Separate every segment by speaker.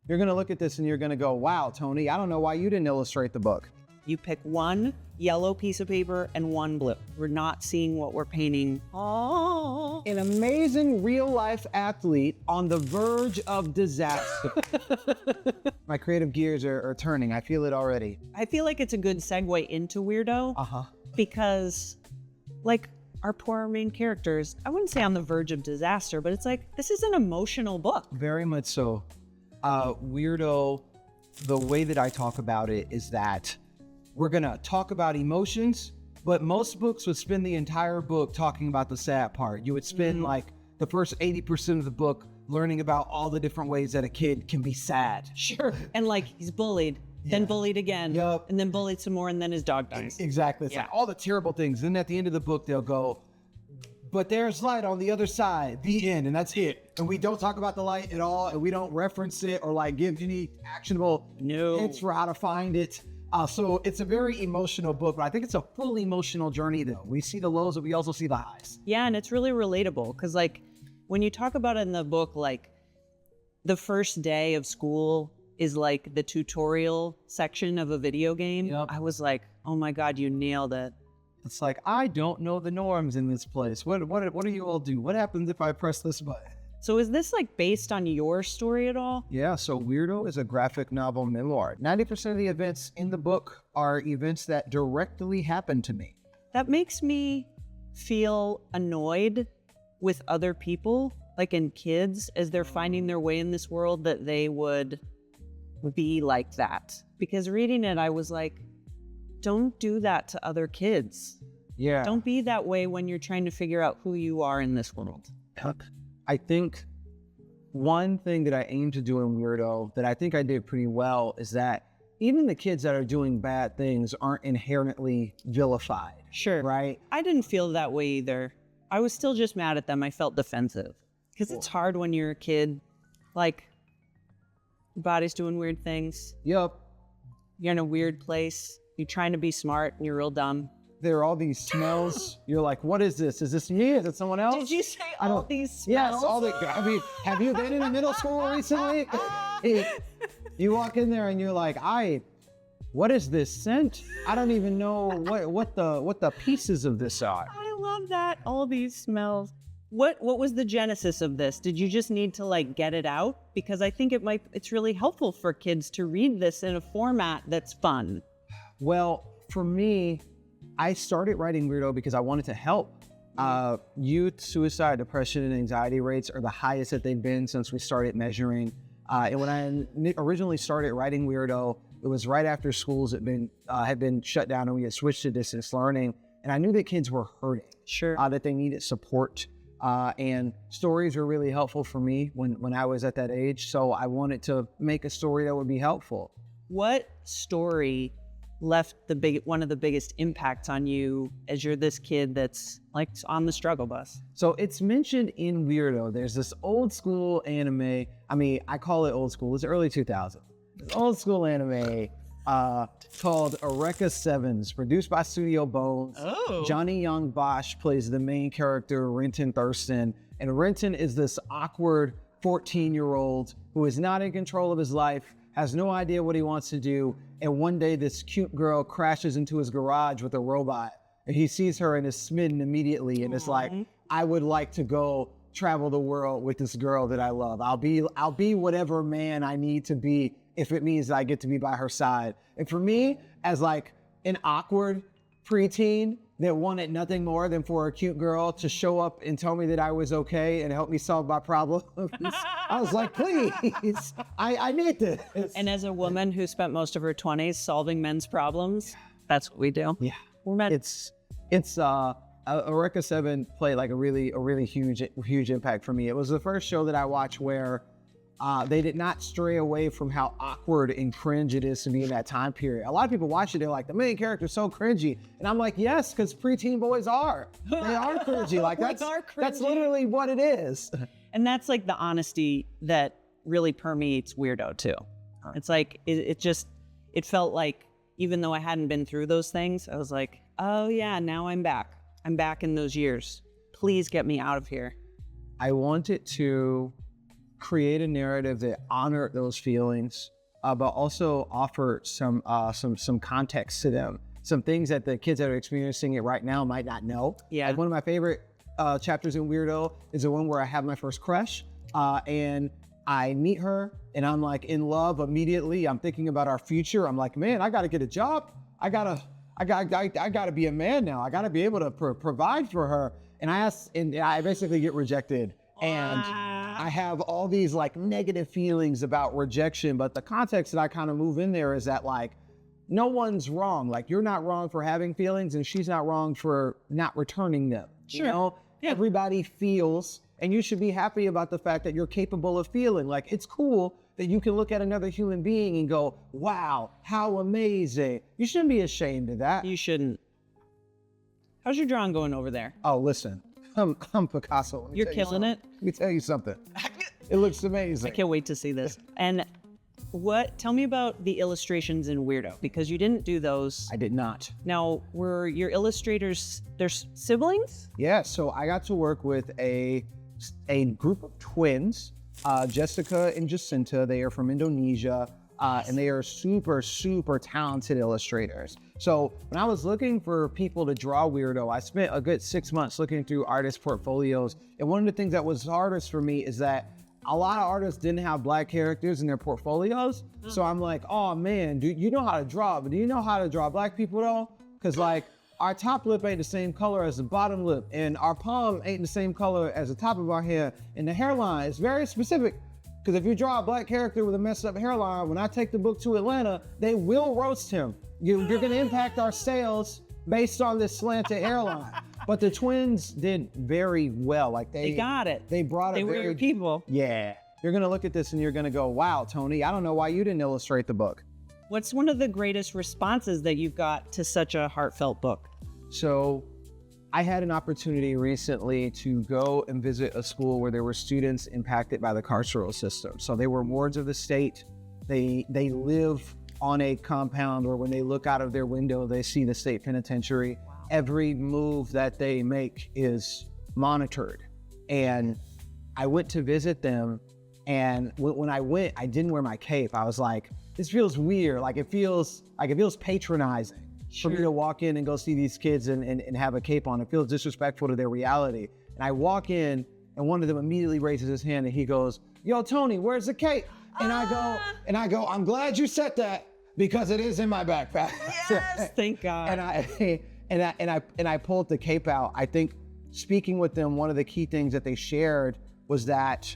Speaker 1: You're going to look at this and you're going to go, wow, Tony, I don't know why you didn't illustrate the book.
Speaker 2: You pick one yellow piece of paper and one blue. We're not seeing what we're painting. Oh.
Speaker 1: An amazing real-life athlete on the verge of disaster. My creative gears are turning. I feel it already.
Speaker 2: I feel like it's a good segue into Weirdo. Because, like, our poor main characters, I wouldn't say on the verge of disaster, but it's like, this is an emotional book.
Speaker 1: Very much so. Weirdo, the way that I talk about it is that we're gonna talk about emotions, but most books would spend the entire book talking about the sad part. You would spend like the first 80% of the book learning about all the different ways that a kid can be sad.
Speaker 2: Sure. And like, he's bullied, then bullied again, and then bullied some more, and then his dog dies.
Speaker 1: Exactly. It's like all the terrible things. Then at the end of the book, they'll go, but there's light on the other side, the end, and that's it. And we don't talk about the light at all, and we don't reference it or like give any actionable hints for how to find it. So it's a very emotional book, but I think it's a full emotional journey though. We see the lows, but we also see the highs.
Speaker 2: Yeah, and it's really relatable because like when you talk about it in the book, like the first day of school is like the tutorial section of a video game. I was like, oh my God, you nailed it.
Speaker 1: It's like, I don't know the norms in this place. What do you all do? What happens if I press this button?
Speaker 2: So is this like based on your story at all?
Speaker 1: Yeah, so Weirdo is a graphic novel memoir. 90% of the events in the book are events that directly happened to me.
Speaker 2: That makes me feel annoyed with other people, like in kids, as they're finding their way in this world, that they would be like that. Because reading it, I was like, don't do that to other kids.
Speaker 1: Yeah.
Speaker 2: Don't be that way when you're trying to figure out who you are in this world.
Speaker 1: I think one thing that I aim to do in Weirdo that I think I did pretty well is that even the kids that are doing bad things aren't inherently vilified.
Speaker 2: Sure.
Speaker 1: Right?
Speaker 2: I didn't feel that way either. I was still just mad at them. I felt defensive. Because it's hard when you're a kid, like, your body's doing weird things.
Speaker 1: Yup.
Speaker 2: You're in a weird place. You're trying to be smart and you're real dumb.
Speaker 1: There are all these smells. You're like, what is this? Is this me? Is it someone else?
Speaker 2: Did you say all these smells?
Speaker 1: Yes, all the. I mean, have you been in a middle school recently? You walk in there and you're like, what is this scent? I don't even know what the pieces of this are.
Speaker 2: I love that. All these smells. What was the genesis of this? Did you just need to like get it out? Because I think it's really helpful for kids to read this in a format that's fun.
Speaker 1: Well, for me, I started writing Weirdo because I wanted to help. Youth suicide, depression, and anxiety rates are the highest that they've been since we started measuring. And when I originally started writing Weirdo, it was right after schools had been shut down and we had switched to distance learning. And I knew that kids were hurting.
Speaker 2: Sure.
Speaker 1: That they needed support. And stories were really helpful for me when I was at that age. So I wanted to make a story that would be helpful.
Speaker 2: What story left one of the biggest impacts on you as you're this kid that's like on the struggle bus?
Speaker 1: So it's mentioned in Weirdo. There's this old school anime. I mean, I call it old school. It's early 2000s. Old school anime called Eureka Sevens, produced by Studio Bones.
Speaker 2: Oh.
Speaker 1: Johnny Young Bosch plays the main character, Renton Thurston. And Renton is this awkward 14-year-old who is not in control of his life, has no idea what he wants to do. And one day this cute girl crashes into his garage with a robot and he sees her and is smitten immediately. And it's like, I would like to go travel the world with this girl that I love. I'll be whatever man I need to be if it means that I get to be by her side. And for me, as like an awkward preteen that wanted nothing more than for a cute girl to show up and tell me that I was okay and help me solve my problems, I was like, please, I need this.
Speaker 2: And as a woman who spent most of her 20s solving men's problems, that's what we do.
Speaker 1: Yeah.
Speaker 2: We're men.
Speaker 1: It's Eureka 7 played like a really huge impact for me. It was the first show that I watched where they did not stray away from how awkward and cringe it is to be in that time period. A lot of people watch it, they're like, the main character's so cringy. And I'm like, yes, because preteen boys are. They are cringy. Like that's literally what it is.
Speaker 2: And that's like the honesty that really permeates Weirdo too. It's like, it felt like, even though I hadn't been through those things, I was like, oh yeah, now I'm back. I'm back in those years. Please get me out of here.
Speaker 1: I wanted to create a narrative that honor those feelings, but also offer some context to them. Some things that the kids that are experiencing it right now might not know.
Speaker 2: Yeah.
Speaker 1: Like one of my favorite chapters in Weirdo is the one where I have my first crush, and I meet her and I'm like in love immediately. I'm thinking about our future. I'm like, man, I gotta get a job. I gotta be a man now. I gotta be able to provide for her. And I basically get rejected. And I have all these like negative feelings about rejection, but the context that I kind of move in there is that like, no one's wrong. Like you're not wrong for having feelings and she's not wrong for not returning them.
Speaker 2: Sure.
Speaker 1: You know, everybody feels, and you should be happy about the fact that you're capable of feeling. Like it's cool that you can look at another human being and go, wow, how amazing. You shouldn't be ashamed of that.
Speaker 2: You shouldn't. How's your drawing going over there?
Speaker 1: Oh, listen, I'm Picasso.
Speaker 2: You're killing it.
Speaker 1: Let me tell you something. It looks amazing.
Speaker 2: I can't wait to see this. And tell me about the illustrations in Weirdo, because you didn't do those.
Speaker 1: I did not.
Speaker 2: Now, were your illustrators, their siblings?
Speaker 1: Yeah, so I got to work with a group of twins, Jessica and Jacinta. They are from Indonesia, and they are super, super talented illustrators. So when I was looking for people to draw Weirdo, I spent a good 6 months looking through artist portfolios. And one of the things that was hardest for me is that a lot of artists didn't have Black characters in their portfolios. So I'm like, oh man, dude, you know how to draw, but do you know how to draw Black people though? Because like our top lip ain't the same color as the bottom lip, and our palm ain't the same color as the top of our hair, and the hairline is very specific. Because if you draw a Black character with a messed up hairline, when I take the book to Atlanta, they will roast him. You're gonna impact our sales based on this slanted hairline. But the twins did very well. Like they
Speaker 2: got it.
Speaker 1: They brought it.
Speaker 2: They were your people.
Speaker 1: Yeah. You're gonna look at this and you're gonna go, wow, Tony, I don't know why you didn't illustrate the book.
Speaker 2: What's one of the greatest responses that you've got to such a heartfelt book?
Speaker 1: So I had an opportunity recently to go and visit a school where there were students impacted by the carceral system. So they were wards of the state. They live on a compound where when they look out of their window, they see the state penitentiary. Wow. Every move that they make is monitored. And I went to visit them, and when I went, I didn't wear my cape. I was like, this feels weird. Like it feels patronizing. Sure. For me to walk in and go see these kids and have a cape on. It feels disrespectful to their reality. And I walk in and one of them immediately raises his hand and he goes, yo, Tony, where's the cape? And I go, I'm glad you said that because it is in my backpack.
Speaker 2: Yes, thank God.
Speaker 1: And I pulled the cape out. I think speaking with them, one of the key things that they shared was that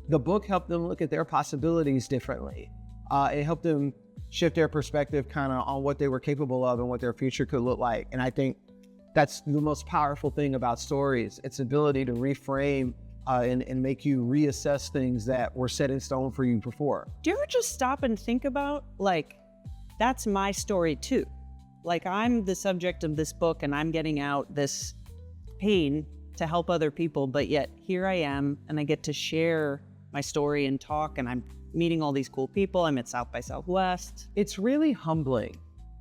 Speaker 1: the book helped them look at their possibilities differently. It helped them shift their perspective kind of on what they were capable of and what their future could look like. And I think that's the most powerful thing about stories. Its ability to reframe and make you reassess things that were set in stone for you before.
Speaker 2: Do you ever just stop and think about, like, that's my story too. Like, I'm the subject of this book and I'm getting out this pain to help other people, but yet here I am and I get to share my story and talk, and I'm meeting all these cool people. I'm at South by Southwest.
Speaker 1: It's really humbling.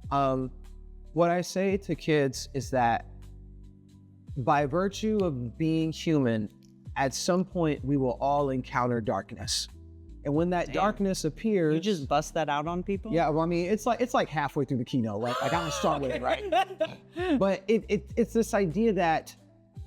Speaker 1: What I say to kids is that by virtue of being human, at some point we will all encounter darkness. And when that darkness appears...
Speaker 2: You just bust that out on people?
Speaker 1: Yeah, well, I mean, it's like halfway through the keynote, right? Like I'm gonna start with it, right? But it's this idea that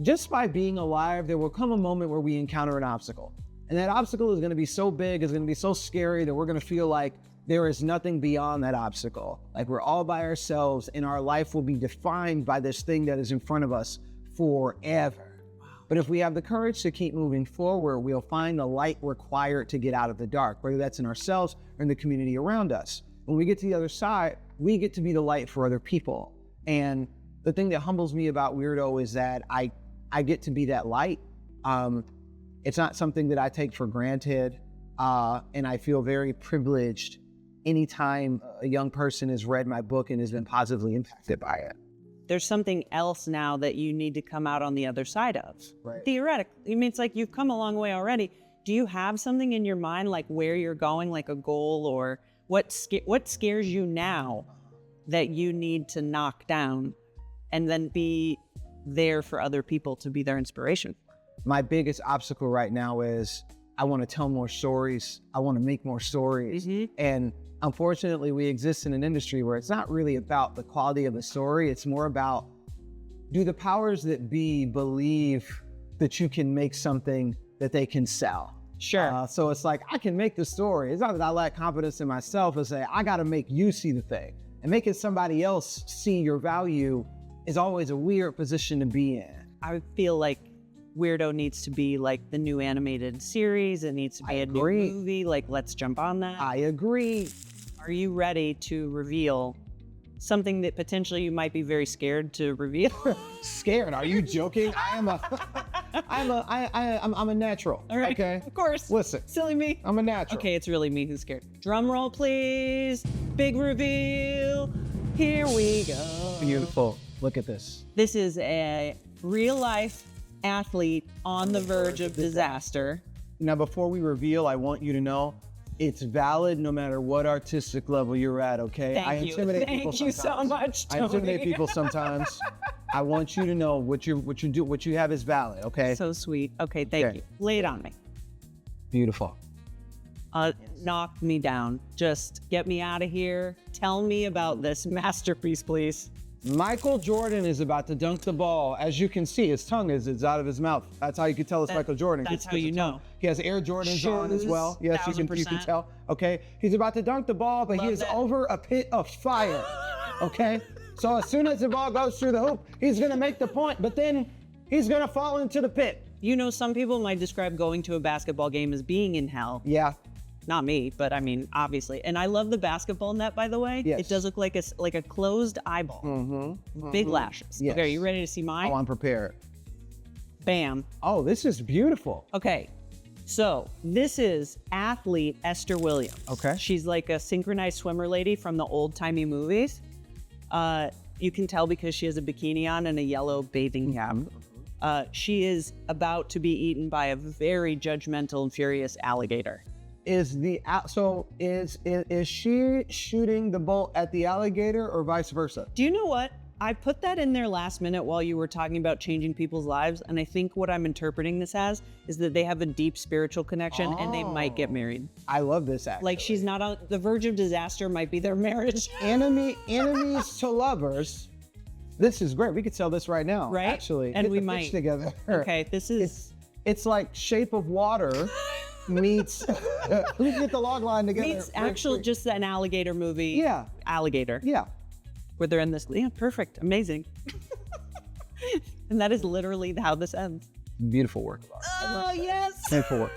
Speaker 1: just by being alive, there will come a moment where we encounter an obstacle. And that obstacle is gonna be so big, it's gonna be so scary that we're gonna feel like there is nothing beyond that obstacle. Like we're all by ourselves and our life will be defined by this thing that is in front of us forever. But if we have the courage to keep moving forward, we'll find the light required to get out of the dark, whether that's in ourselves or in the community around us. When we get to the other side, we get to be the light for other people. And the thing that humbles me about Weirdo is that I get to be that light. It's not something that I take for granted, and I feel very privileged anytime a young person has read my book and has been positively impacted by it.
Speaker 2: There's something else now that you need to come out on the other side of.
Speaker 1: Right.
Speaker 2: Theoretically, I mean, it's like you've come a long way already. Do you have something in your mind, like where you're going, like a goal, or what scares you now that you need to knock down and then be there for other people to be their inspiration?
Speaker 1: My biggest obstacle right now is I want to tell more stories. I want to make more stories. And unfortunately, we exist in an industry where it's not really about the quality of the story. It's more about, do the powers that be believe that you can make something that they can sell?
Speaker 2: Sure.
Speaker 1: So it's like, I can make the story. It's not that I lack confidence in myself. It's say, I got to make you see the thing. And making somebody else see your value is always a weird position to be in.
Speaker 2: I feel like Weirdo needs to be like the new animated series. It needs to be a new movie. Like, let's jump on that.
Speaker 1: I agree.
Speaker 2: Are you ready to reveal something that potentially you might be very scared to reveal?
Speaker 1: Scared? Are you joking? I'm a natural.
Speaker 2: All right.
Speaker 1: Okay.
Speaker 2: Of course.
Speaker 1: Listen.
Speaker 2: Silly me.
Speaker 1: I'm a natural.
Speaker 2: Okay, it's really me who's scared. Drum roll, please. Big reveal. Here we go.
Speaker 1: Beautiful. Look at this.
Speaker 2: This is a real life athlete on the verge of disaster.
Speaker 1: Now, before we reveal, I want you to know it's valid no matter what artistic level you're at, okay?
Speaker 2: Thank you. Thank you so much, Tony.
Speaker 1: I intimidate people sometimes. I want you to know what you have is valid, okay?
Speaker 2: So sweet. Okay, thank you. Lay it on me.
Speaker 1: Beautiful.
Speaker 2: Knock me down. Just get me out of here. Tell me about this masterpiece, please.
Speaker 1: Michael Jordan is about to dunk the ball. As you can see, his tongue is out of his mouth. That's how you can tell it's Michael Jordan.
Speaker 2: That's how you know.
Speaker 1: He has Air Jordans on as well. Yes, you can tell. Okay, he's about to dunk the ball, but he is over a pit of fire. Okay, so as soon as the ball goes through the hoop, he's gonna make the point, but then he's gonna fall into the pit.
Speaker 2: You know, some people might describe going to a basketball game as being in hell.
Speaker 1: Yeah.
Speaker 2: Not me, but I mean, obviously. And I love the basketball net, by the way.
Speaker 1: Yes.
Speaker 2: It does look like a closed eyeball. Big lashes.
Speaker 1: Yes.
Speaker 2: Okay, are you ready to see mine?
Speaker 1: Oh, I'm prepared.
Speaker 2: Bam.
Speaker 1: Oh, this is beautiful.
Speaker 2: Okay, so this is athlete Esther Williams.
Speaker 1: Okay.
Speaker 2: She's like a synchronized swimmer lady from the old-timey movies. You can tell because she has a bikini on and a yellow bathing cap. She is about to be eaten by a very judgmental and furious alligator.
Speaker 1: Is she shooting the bolt at the alligator or vice versa?
Speaker 2: Do you know what? I put that in there last minute while you were talking about changing people's lives, and I think what I'm interpreting this as is that they have a deep spiritual connection and they might get married.
Speaker 1: I love this actually.
Speaker 2: Like, she's not on the verge of disaster, might be their marriage.
Speaker 1: Enemies to lovers. This is great. We could sell this right now.
Speaker 2: Right?
Speaker 1: Actually.
Speaker 2: And
Speaker 1: Get
Speaker 2: we
Speaker 1: the
Speaker 2: might.
Speaker 1: pitch together.
Speaker 2: Okay, this is...
Speaker 1: It's like Shape of Water meets... we get the log line together.
Speaker 2: Meets actual, just an alligator movie.
Speaker 1: Yeah.
Speaker 2: Alligator.
Speaker 1: Yeah.
Speaker 2: Where they're in this... Yeah, perfect. Amazing. And that is literally how this ends.
Speaker 1: Beautiful work.
Speaker 2: Oh, yes.
Speaker 1: Beautiful work.